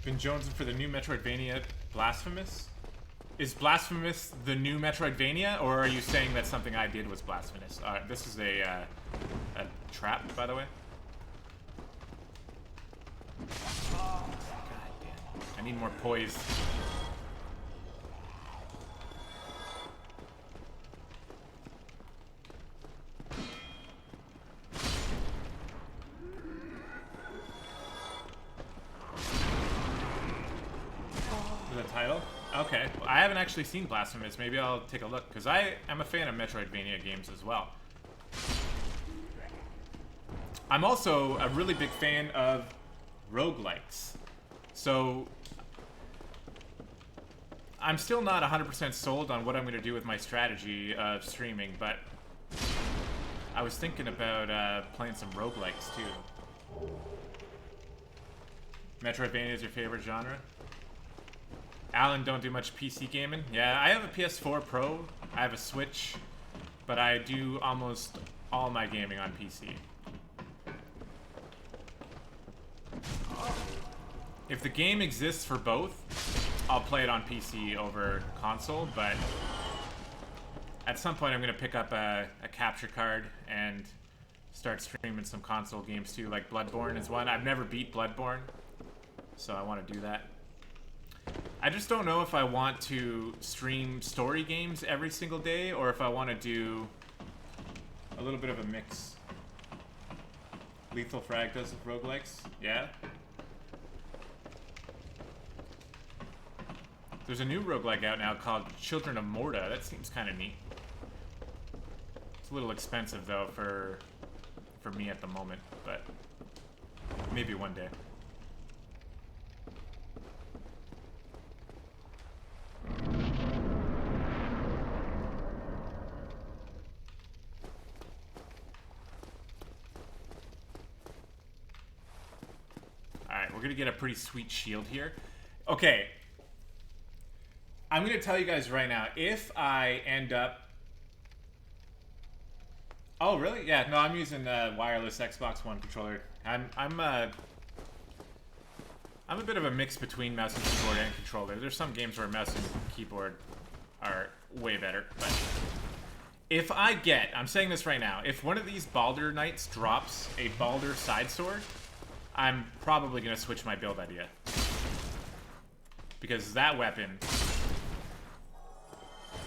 Been jonesing for the new Metroidvania Blasphemous? Is Blasphemous the new Metroidvania, or are you saying that something I did was blasphemous? This is a trap, by the way. God damn. I need more poise. The title? Okay. Well, I haven't actually seen Blasphemous. Maybe I'll take a look, because I am a fan of Metroidvania games as well. I'm also a really big fan of roguelikes. So I'm still not 100% sold on what I'm going to do with my strategy of streaming, but I was thinking about playing some roguelikes too. Metroidvania is your favorite genre? Alan, don't do much PC gaming. Yeah, I have a PS4 Pro, I have a Switch, but I do almost all my gaming on PC. If the game exists for both, I'll play it on PC over console, but at some point I'm going to pick up a capture card and start streaming some console games too, like Bloodborne is one. I've never beat Bloodborne, so I want to do that. I just don't know if I want to stream story games every single day, or if I want to do a little bit of a mix. Lethal Frag does roguelikes? Yeah? There's a new roguelike out now called Children of Morta. That seems kind of neat. It's a little expensive, though, for me at the moment, but maybe one day. Alright, we're gonna get a pretty sweet shield here. Okay. I'm gonna tell you guys right now, if I end up... Oh, really? Yeah, no, I'm using a wireless Xbox One controller. I'm a bit of a mix between mouse and keyboard and controller. There's some games where mouse and keyboard are way better, but if I get, I'm saying this right now, if one of these Baldur Knights drops a Baldur side sword, I'm probably gonna switch my build idea. Because that weapon...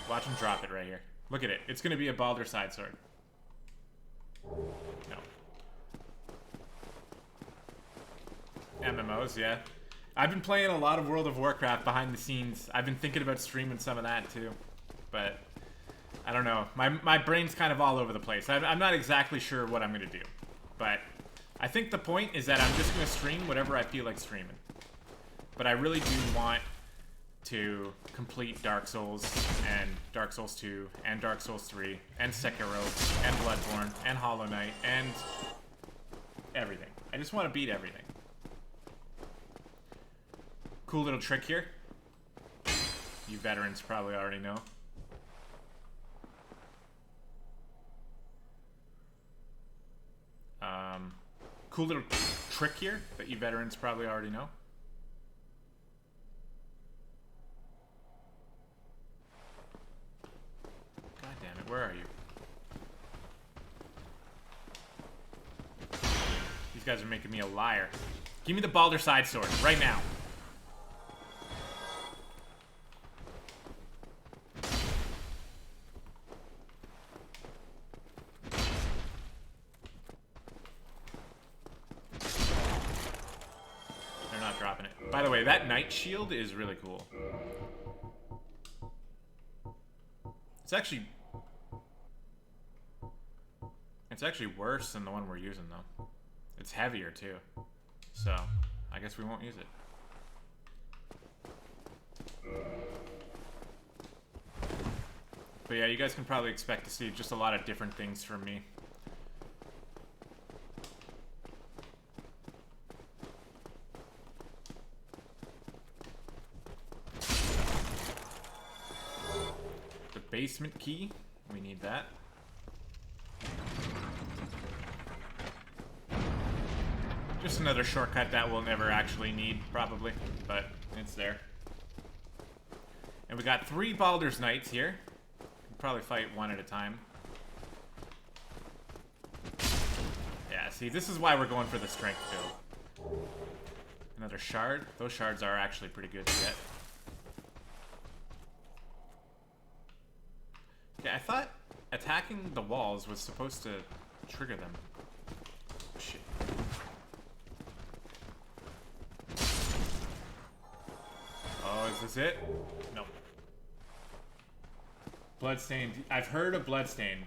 Watch him drop it right here. Look at it. It's gonna be a Baldur side sword. No. MMOs, yeah. I've been playing a lot of World of Warcraft behind the scenes. I've been thinking about streaming some of that too. But, I don't know. My brain's kind of all over the place. I'm not exactly sure what I'm going to do. But, I think the point is that I'm just going to stream whatever I feel like streaming. But I really do want to complete Dark Souls, and Dark Souls 2, and Dark Souls 3, and Sekiro, and Bloodborne, and Hollow Knight, and everything. I just want to beat everything. Cool little trick here. You veterans probably already know. Cool little trick here that you veterans probably already know. God damn it, where are you? These guys are making me a liar. Give me the Baldur side sword right now. They're not dropping it. By the way, that knight shield is really cool. It's actually worse than the one we're using, though. It's heavier, too. So, I guess we won't use it. But yeah, you guys can probably expect to see just a lot of different things from me. The basement key, we need that. Just another shortcut that we'll never actually need, probably, but it's there. And we got 3 Baldur's Knights here. We'll probably fight one at a time. Yeah, see, this is why we're going for the strength build. Another shard. Those shards are actually pretty good to get. Okay, I thought attacking the walls was supposed to trigger them. Shit. Oh, is this it? No. Bloodstained. I've heard of Bloodstained.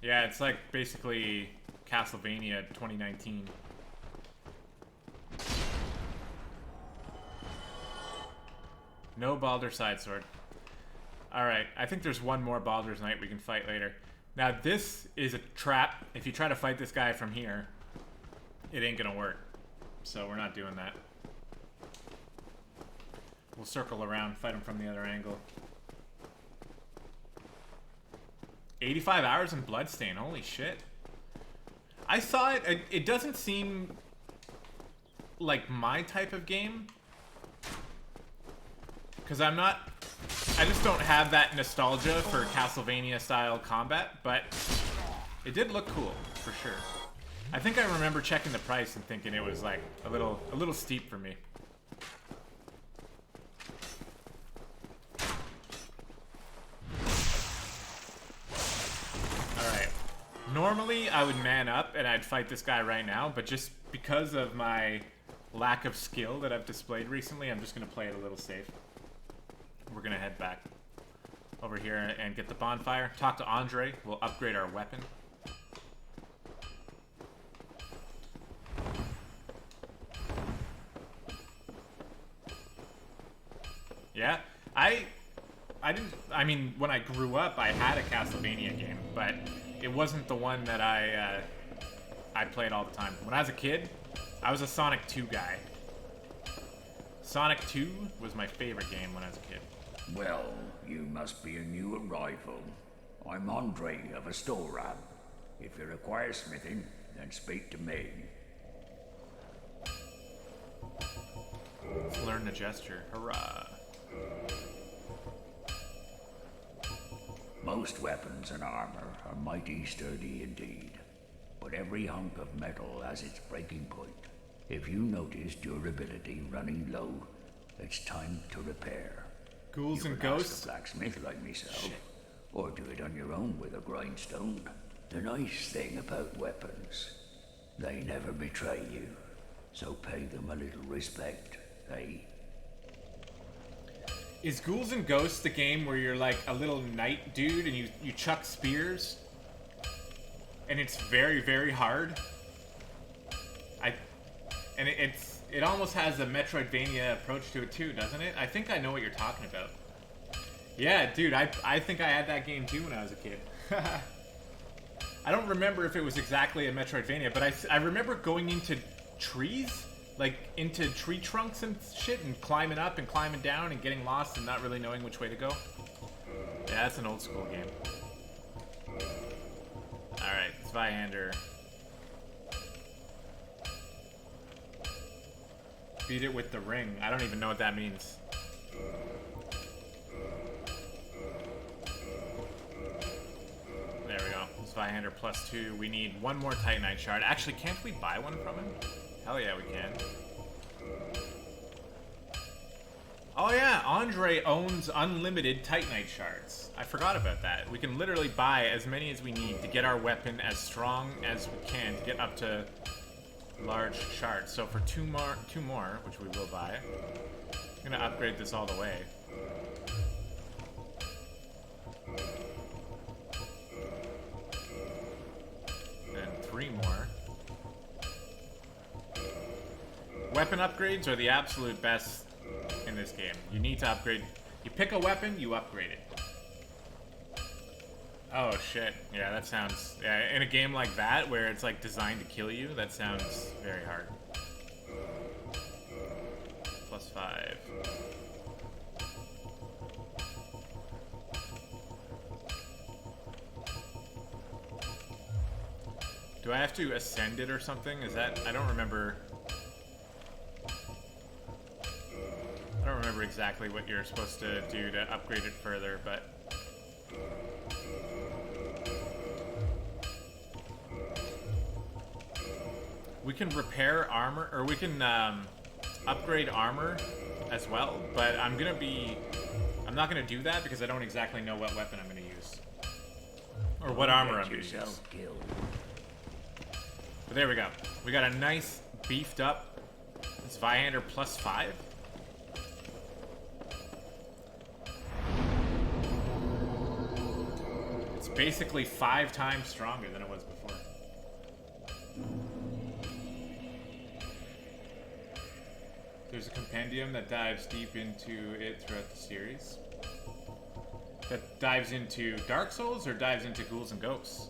Yeah, it's like basically Castlevania 2019. No Baldur side sword. Alright, I think there's one more Baldur's Knight we can fight later. Now this is a trap. If you try to fight this guy from here, it ain't gonna work. So we're not doing that. We'll circle around, fight him from the other angle. 85 hours in Bloodstain, holy shit. I saw it, it doesn't seem like my type of game. Because I just don't have that nostalgia for Castlevania style combat, but it did look cool, for sure. I think I remember checking the price and thinking it was like a little steep for me. Alright. Normally I would man up and I'd fight this guy right now, but just because of my lack of skill that I've displayed recently, I'm just gonna play it a little safe. We're gonna head back over here and get the bonfire. Talk to Andre. We'll upgrade our weapon. Yeah, I mean, when I grew up, I had a Castlevania game, but it wasn't the one that I played all the time. When I was a kid, I was a Sonic 2 guy. Sonic 2 was my favorite game when I was a kid. Well, you must be a new arrival. I'm Andre of Astoria. If you require smithing, then speak to me. Let's learn the gesture. Hurrah. Most weapons and armor are mighty sturdy indeed, but every hunk of metal has its breaking point. If you notice durability running low, it's time to repair. Ghouls and You can ask ghosts? a blacksmith like myself, Shit. or do it on your own with a grindstone. The nice thing about weapons, they never betray you, so pay them a little respect, eh? Is Ghouls and Ghosts the game where you're like a little knight dude and you chuck spears? And it's very, very hard? It almost has a Metroidvania approach to it too, doesn't it? I think I know what you're talking about. Yeah, dude, I think I had that game too when I was a kid. I don't remember if it was exactly a Metroidvania, but I remember going into trees, like into tree trunks and shit, and climbing up and climbing down and getting lost and not really knowing which way to go. Yeah, that's an old school game. Alright, Zweihander. Beat it with the ring. I don't even know what that means. There we go. Zweihander +2. We need one more Titanite shard. Actually, can't we buy one from him? Hell yeah, we can. Oh yeah, Andre owns unlimited Titanite shards. I forgot about that. We can literally buy as many as we need to get our weapon as strong as we can to get up to large shards. So for two more, which we will buy, I'm gonna upgrade this all the way. And 3 more. Weapon upgrades are the absolute best in this game. You need to upgrade. You pick a weapon, you upgrade it. Oh shit. Yeah, that sounds... Yeah, in a game like that, where it's like designed to kill you, that sounds very hard. +5. Do I have to ascend it or something? Is that... I don't remember... I don't remember exactly what you're supposed to do to upgrade it further, but... We can repair armor, or we can upgrade armor as well, but I'm not gonna do that because I don't exactly know what weapon I'm gonna use. Or what armor I'm gonna use. But there we go. We got a nice beefed up Zweihander +5. It's basically 5 times stronger than it was before. There's a compendium that dives deep into it throughout the series. That dives into Dark Souls or dives into Ghouls and Ghosts?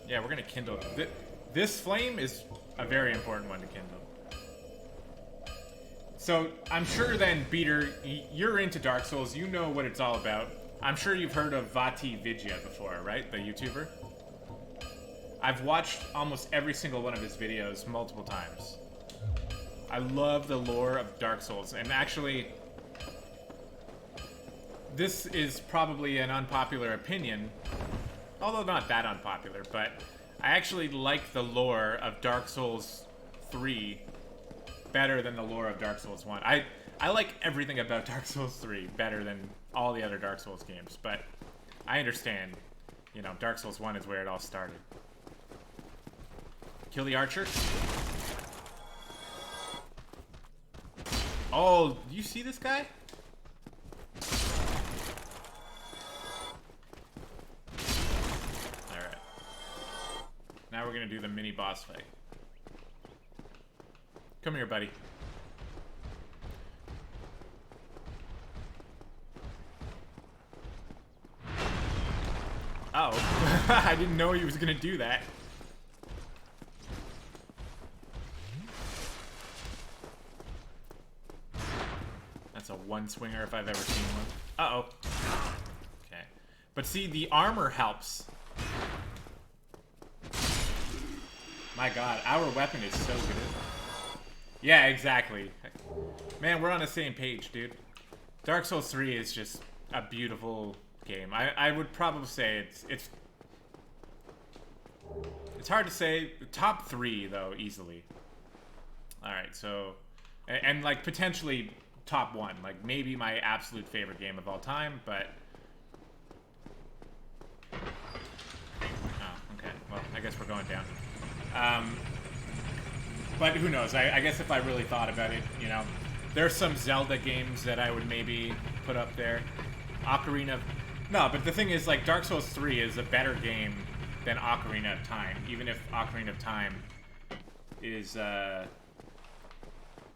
Yeah, we're gonna kindle. This flame is a very important one to kindle. So, I'm sure then, Beater, you're into Dark Souls, you know what it's all about. I'm sure you've heard of Vati Vidya before, right? The YouTuber? I've watched almost every single one of his videos multiple times. I love the lore of Dark Souls, and actually, this is probably an unpopular opinion, although not that unpopular, but I actually like the lore of Dark Souls 3 better than the lore of Dark Souls 1. I like everything about Dark Souls 3 better than all the other Dark Souls games, but I understand, you know, Dark Souls 1 is where it all started. Kill the archer. Oh, you see this guy? Alright. Now we're gonna do the mini boss fight. Come here, buddy. Oh. I didn't know he was gonna do that. That's a one-swinger if I've ever seen one. Uh-oh. Okay. But see, the armor helps. My god, our weapon is so good. Yeah, exactly. Man, we're on the same page, dude. Dark Souls 3 is just a beautiful game. I would probably say it's hard to say. Top 3, though, easily. Alright, so... And, like, potentially... top 1, like maybe my absolute favorite game of all time, but oh, okay, well, I guess we're going down. But who knows, I guess if I really thought about it, you know, there's some Zelda games that I would maybe put up there. Ocarina of... No, but the thing is, like, Dark Souls 3 is a better game than Ocarina of Time, even if Ocarina of Time is,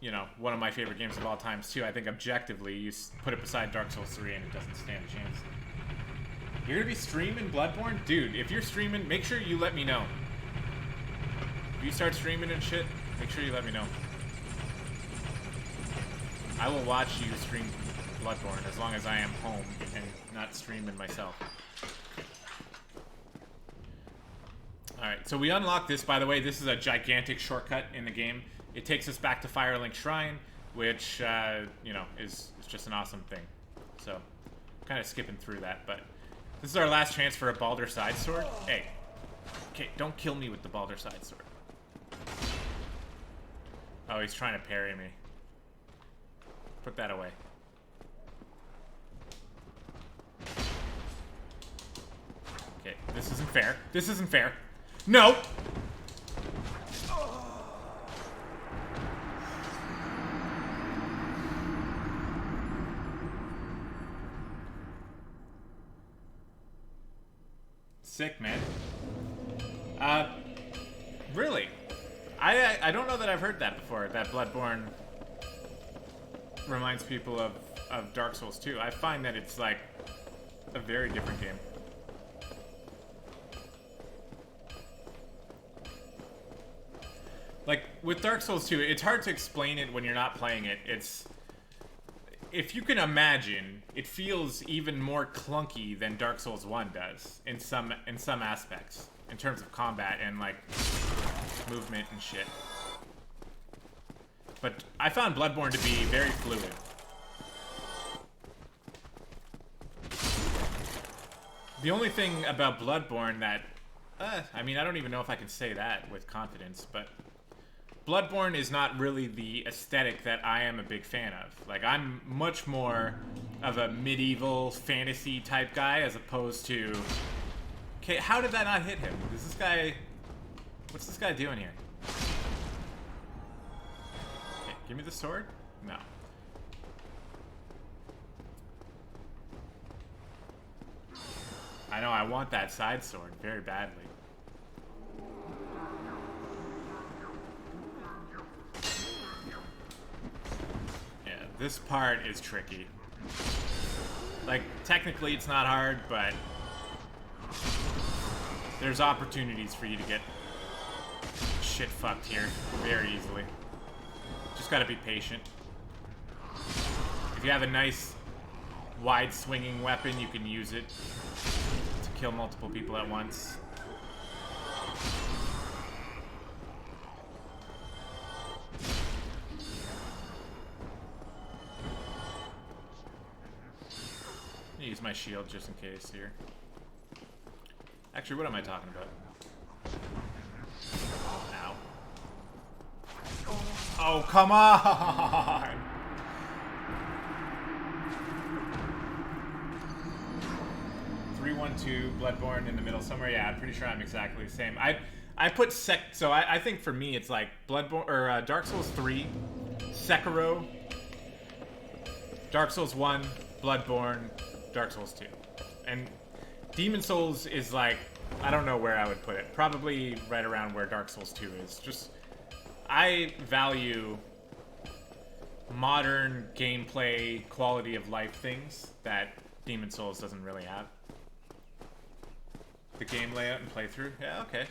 you know, one of my favorite games of all times, too. I think objectively, you put it beside Dark Souls 3 and it doesn't stand a chance. You're gonna be streaming Bloodborne? Dude, if you're streaming, make sure you let me know. If you start streaming and shit, make sure you let me know. I will watch you stream Bloodborne as long as I am home and not streaming myself. Alright, so we unlocked this, by the way. This is a gigantic shortcut in the game. It takes us back to Firelink Shrine, which, you know, is just an awesome thing. So, kind of skipping through that, but this is our last chance for a Baldur Side Sword. Hey, okay, don't kill me with the Baldur Side Sword. Oh, he's trying to parry me. Put that away. Okay, this isn't fair. This isn't fair. No! Sick, man. Really? I don't know that I've heard that before, that Bloodborne reminds people of Dark Souls 2. I find that it's, like, a very different game. Like, with Dark Souls 2, it's hard to explain it when you're not playing it. if you can imagine, it feels even more clunky than Dark Souls 1 does in some aspects, in terms of combat and like movement and shit. But I found Bloodborne to be very fluid. The only thing about Bloodborne that, I mean, I don't even know if I can say that with confidence, but Bloodborne is not really the aesthetic that I am a big fan of. Like, I'm much more of a medieval fantasy type guy as opposed to... Okay, how did that not hit him? Is this guy... What's this guy doing here? Okay, give me the sword? No. I know, I want that side sword very badly. Yeah, this part is tricky. Like, technically it's not hard, but there's opportunities for you to get shit fucked here very easily. Just gotta be patient. If you have a nice wide swinging weapon, you can use it to kill multiple people at once. I'm gonna use my shield just in case here. Actually, what am I talking about? Ow. Oh, come on! 3-1-2, Bloodborne in the middle somewhere. Yeah, I'm pretty sure I'm exactly the same. I put so I think for me it's like Bloodborne or Dark Souls 3, Sekiro, Dark Souls 1, Bloodborne, Dark Souls 2, and Demon Souls is like, I don't know where I would put it. Probably right around where Dark Souls 2 is. Just, I value modern gameplay, quality of life things that Demon Souls doesn't really have. The game layout and playthrough? Yeah, okay.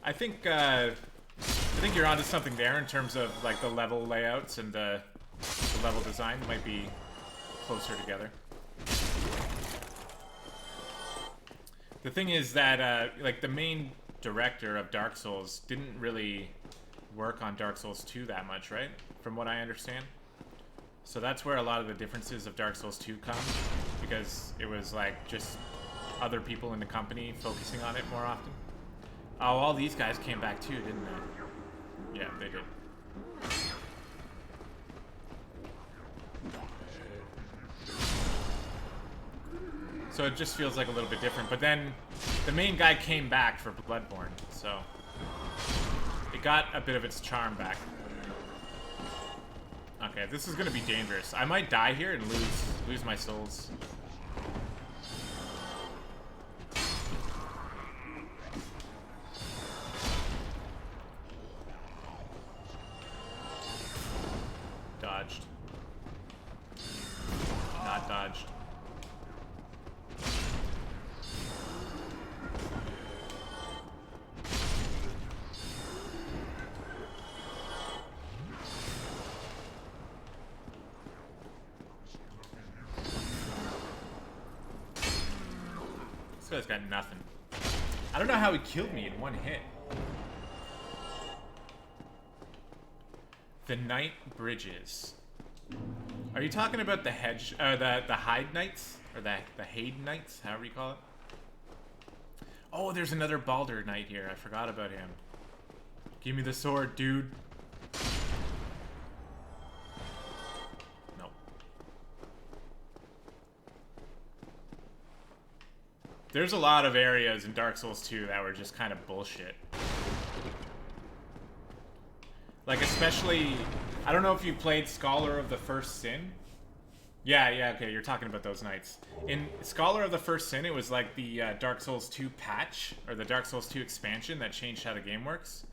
I think you're onto something there in terms of like the level layouts and the level design might be closer together. The thing is that like the main director of Dark Souls didn't really work on Dark Souls 2 that much, right? From what I understand. So that's where a lot of the differences of Dark Souls 2 come, because it was like just other people in the company focusing on it more often. Oh, all these guys came back too, didn't they? Yeah, they did. So it just feels like a little bit different. But then the main guy came back for Bloodborne, so it got a bit of its charm back. Okay, this is gonna be dangerous. I might die here and lose my souls. Dodged. Not dodged. This guy's got nothing. I don't know how he killed me in one hit. The Night Bridges. Are you talking about the the Hide Knights? Or the Hade Knights, however you call it? Oh, there's another Baldur Knight here. I forgot about him. Give me the sword, dude. Nope. There's a lot of areas in Dark Souls 2 that were just kind of bullshit. Like, especially, I don't know if you played Scholar of the First Sin. Yeah, okay, you're talking about those knights. In Scholar of the First Sin, it was like the Dark Souls 2 patch, or the Dark Souls 2 expansion that changed how the game works.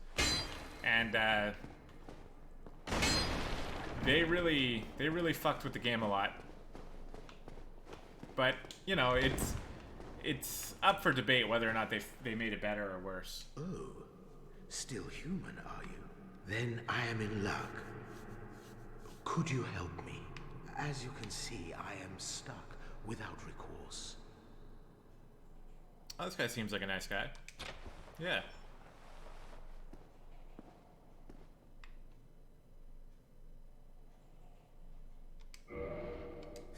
And they really fucked with the game a lot. But, you know, it's up for debate whether or not they made it better or worse. Oh, still human, are you? Then I am in luck. Could you help me? As you can see, I am stuck without recourse. Oh, this guy seems like a nice guy. Yeah.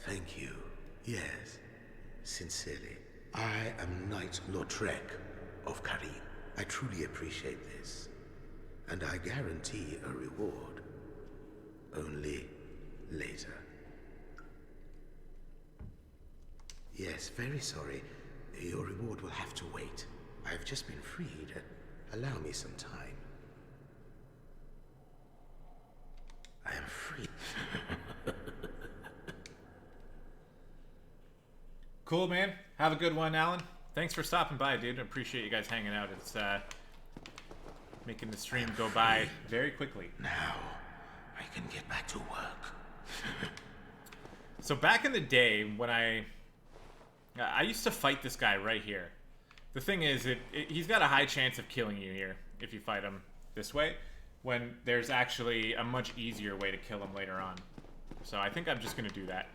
Thank you. Yes, sincerely. I am Knight Lautrec of Karim. I truly appreciate this. And I guarantee a reward. Only later. Yes, very sorry. Your reward will have to wait. I've just been freed. Allow me some time. I am free. Cool, man. Have a good one, Alan. Thanks for stopping by, dude. I appreciate you guys hanging out. It's making the stream go by very quickly. Now, I can get back to work. So back in the day, when I used to fight this guy right here. The thing is, he's got a high chance of killing you here if you fight him this way, when there's actually a much easier way to kill him later on. So I think I'm just going to do that.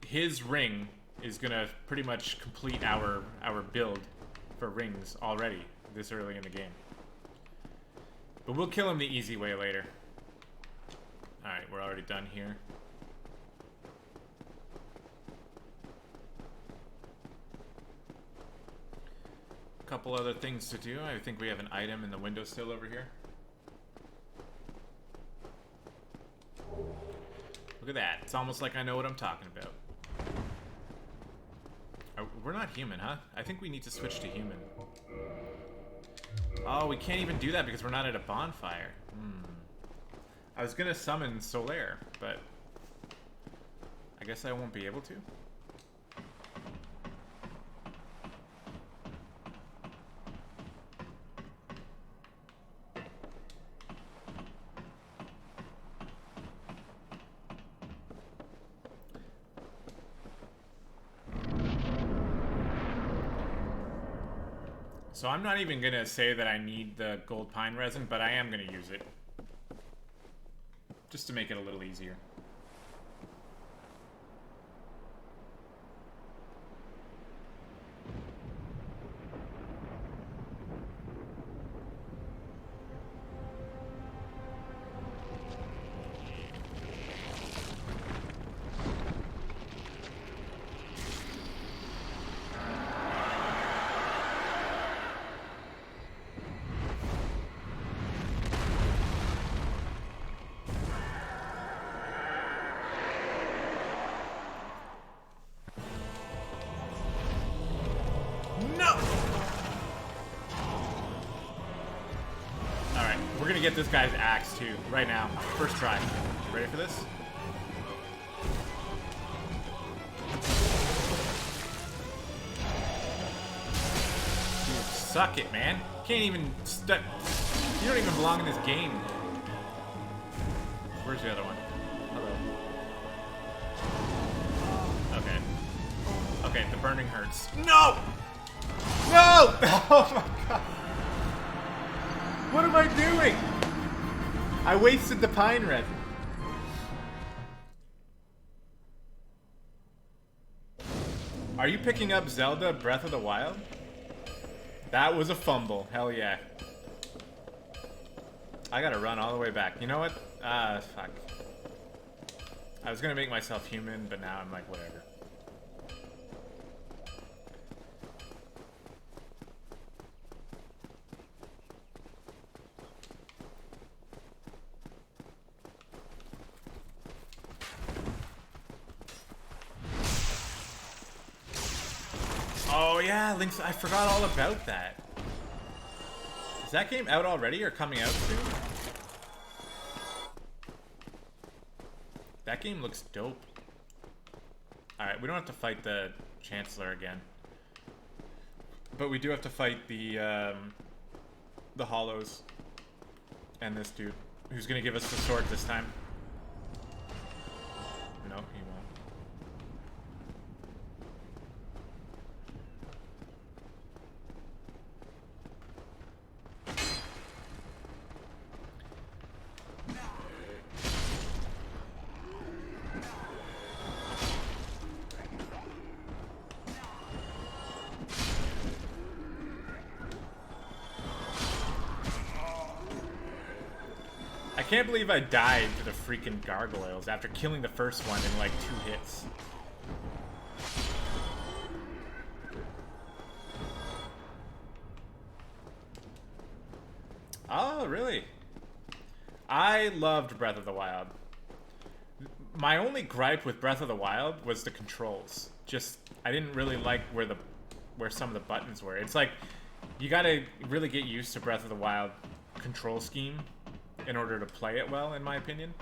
His ring is going to pretty much complete our build for rings already this early in the game. But we'll kill him the easy way later. Alright, we're already done here. A couple other things to do. I think we have an item in the windowsill over here. Look at that. It's almost like I know what I'm talking about. We're not human, huh? I think we need to switch to human. Oh, we can't even do that because we're not at a bonfire. I was gonna summon Solaire, but I guess I won't be able to. So I'm not even gonna say that I need the gold pine resin, but I am gonna use it. Just to make it a little easier. Get this guy's axe too, right now. First try. Ready for this? Dude, suck it, man. Can't even you don't even belong in this game. Where's the other one? Hello. Okay. Okay, the burning hurts. No! No! Oh my god. What am I doing? I wasted the pine resin. Are you picking up Zelda Breath of the Wild? That was a fumble. Hell yeah. I gotta run all the way back. You know what? Fuck. I was gonna make myself human, but now I'm like, whatever. Oh yeah, Link's. I forgot all about that. Is that game out already or coming out soon? That game looks dope. Alright, we don't have to fight the Chancellor again. But we do have to fight the Hollows. And this dude, who's gonna give us the sword this time. No, he won't. can't believe I died to the freaking gargoyles after killing the first one in like 2 hits. Oh, really? I loved Breath of the Wild. My only gripe with Breath of the Wild was the controls. Just, I didn't really like where some of the buttons were. It's like, you gotta really get used to Breath of the Wild control scheme in order to play it well, in my opinion.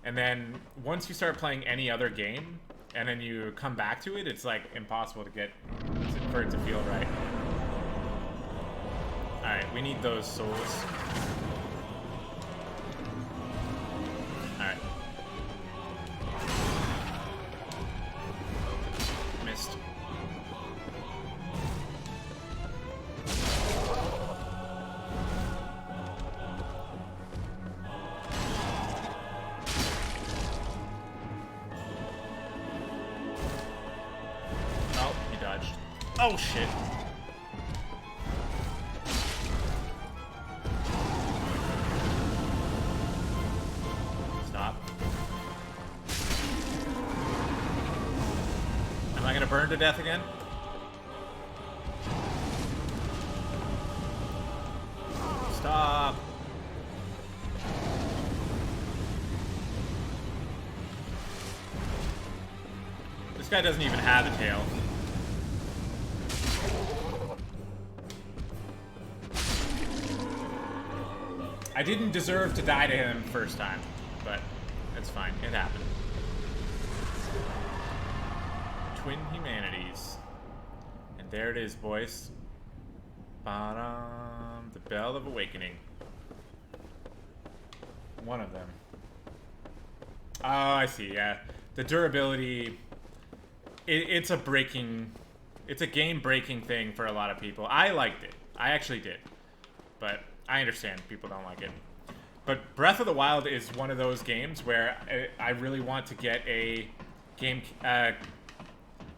And then, once you start playing any other game, and then you come back to it, it's like impossible to get, for it to feel right. Alright, we need those souls. Alright. Missed. Oh, he dodged. Oh, shit. Am I gonna burn to death again? Stop. This guy doesn't even have a tail. I didn't deserve to die to him first time, but it's fine. It happened. Twin humanities. And there it is, boys. Bottom. The Bell of Awakening. One of them. Oh, I see, yeah. The durability... It's a breaking... It's a game-breaking thing for a lot of people. I liked it. I actually did. But I understand people don't like it. But Breath of the Wild is one of those games where I really want to get a game...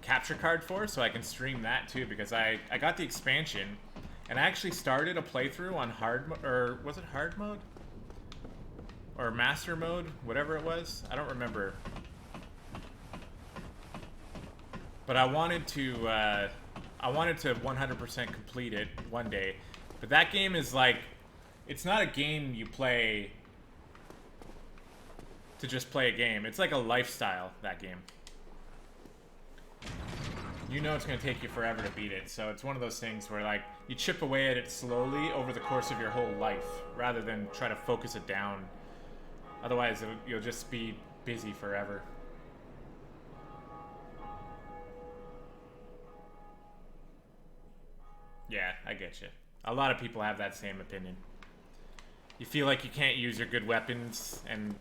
capture card for, so I can stream that too, because I got the expansion and I actually started a playthrough on hard or was it hard mode or master mode, whatever it was, I don't remember, but I wanted to 100% complete it one day. But that game is like, it's not a game you play to just play a game. It's like a lifestyle, that game. You know it's going to take you forever to beat it, so it's one of those things where, like, you chip away at it slowly over the course of your whole life, rather than try to focus it down. Otherwise, you'll just be busy forever. Yeah, I get you. A lot of people have that same opinion. You feel like you can't use your good weapons, and...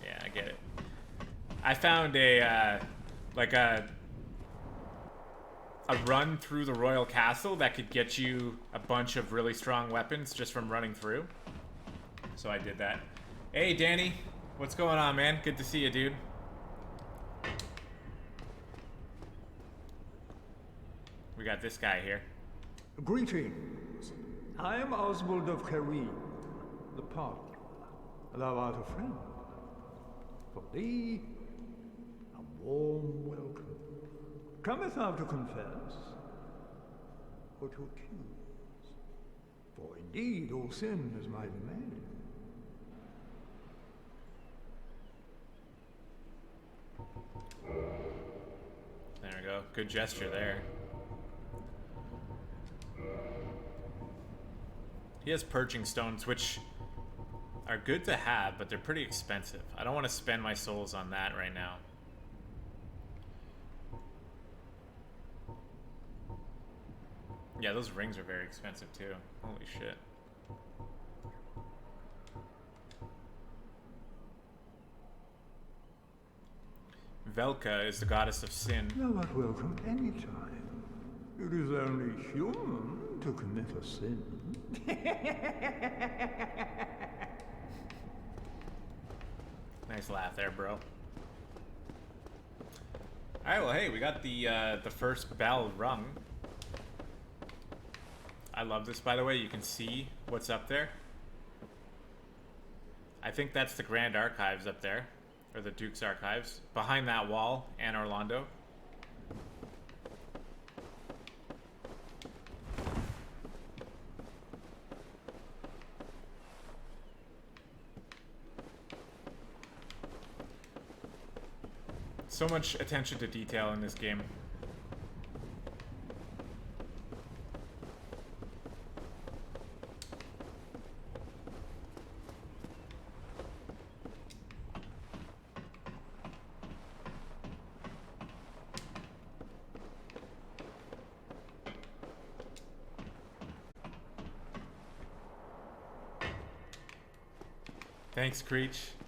yeah, I get it. I found a run through the royal castle that could get you a bunch of really strong weapons just from running through. So I did that. Hey, Danny. What's going on, man? Good to see you, dude. We got this guy here. Greetings. I am Oswald of Careem, the partner. Thou art a friend. For thee, a warm welcome. Cometh thou to confess, or to accuse? For indeed all sin is my domain. There we go. Good gesture there. He has purging stones, which are good to have, but they're pretty expensive. I don't want to spend my souls on that right now. Yeah, those rings are very expensive too. Holy shit. Velka is the goddess of sin. Thou art welcome any time. It is only human to commit a sin. Nice laugh there, bro. Alright, well, hey, we got the first bell rung. I love this, by the way. You can see what's up there. I think that's the Grand Archives up there, or the Duke's Archives. Behind that wall, Anne Orlando. So much attention to detail in this game. Thanks, Creech.